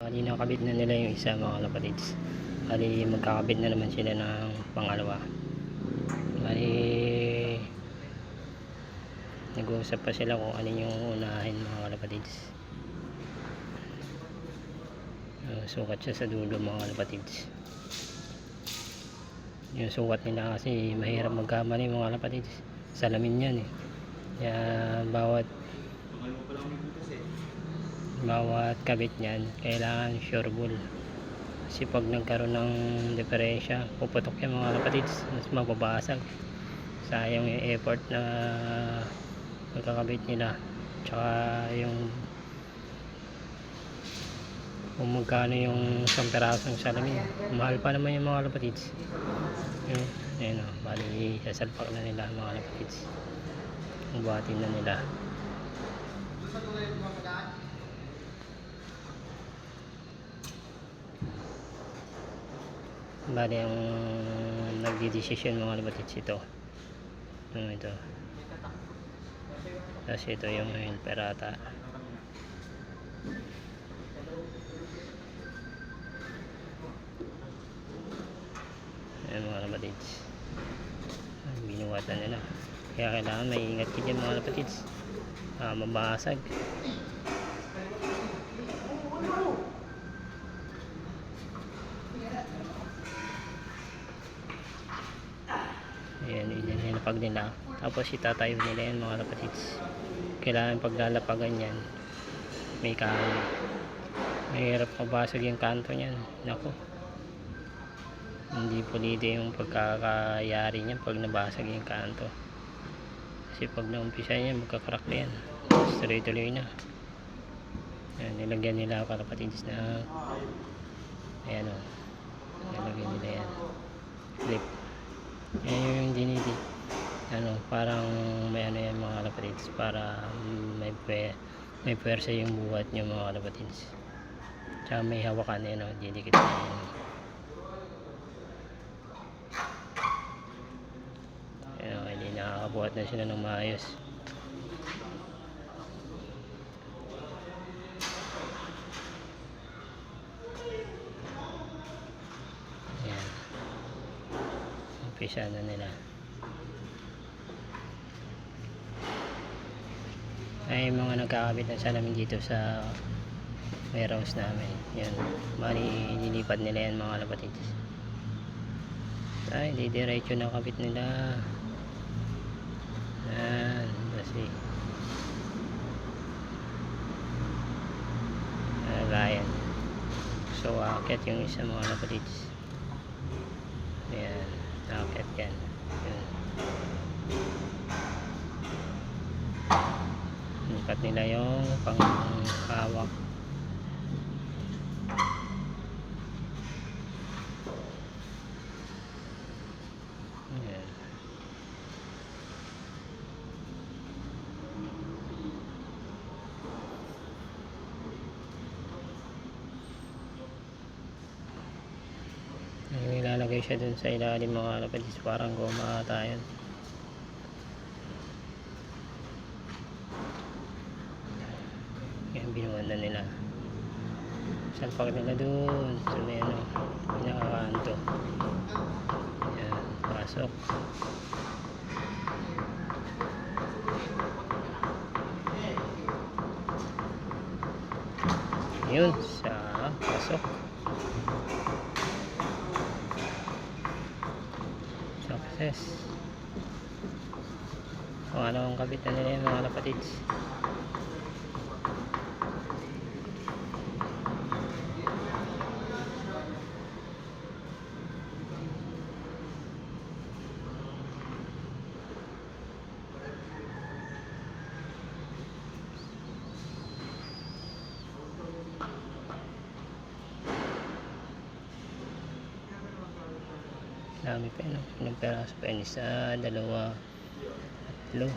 Bali nakabit na nila yung isa mga kapatids. Bali magkakabit na naman sila ng pangalawa. Bali nag-uusap pa sila kung alin yung unahin mga kapatids. Sukat siya sa dulo mga kapatids. Yung sukat nila kasi mahirap magkamali mga kapatids. Salamin yan eh. Kaya bawat kabit niyan kailangan sure ball, kasi pag nagkaroon ng diferensya puputok yan mga kapatids, mas mababasag, sayang yung effort na pagkakabit nila, tsaka yung kung magkano yung isang perasong salamin, mahal pa naman yung mga kapatids. Ayun o, bali sasalpak na nila mga kapatids, buhatin na nila. Bali ang nagdidesisyon mga kapatids ito, ito, tapos ito yung perata. Ayan mga kapatids, binuwatan nila, kaya kailangan may ingat ka dyan mga kapatids, mabasag. Ayan, inilapag nila, tapos itatayo nila yan mga kapatids. Kailangan paglalapagan yan may kahoy, mahirap mabasag yung kanto nyan. Nako, hindi pulido yung pagkakayari niyan pag nabasag yung kanto, kasi pag naumpisa yan magkakrak na yan, tuloy-tuloy na. Ayan, nilagyan nila mga kapatids na ayan o, nilagyan nila yan clip. Yan yung dinidi, parang may yan mga kapatids, para may puwersa yung buhat nyo mga kapatids, tsaka may hawakan yan o, didikit na yan. Hindi nakakabuhat na sila ng maayos. Ayan, umpisa na nila. Ay mga nagkakabit ng salamin dito sa warehouse namin. Yan, bali nilipad nila yan mga kapatids. Ay didiretso na kabit nila. Yan, kasi lagayan. So akit yung isa mga kapatids. Ayan, akit yan. Ayan, nipat nila yung panghawak. Ayan. Ilalagay siya dun sa ilalim mga kapatids, parang goma ata yun. Yan, binuwan na nila, salpak nila dun sa may pinakakanto. Yan, pasok. Yun, sa pasok. Success. Kung ano ang kabit na nila yung mga kapatids. Dami pa yun, ilang peraso pa yun, isa, dalawa, tatlo.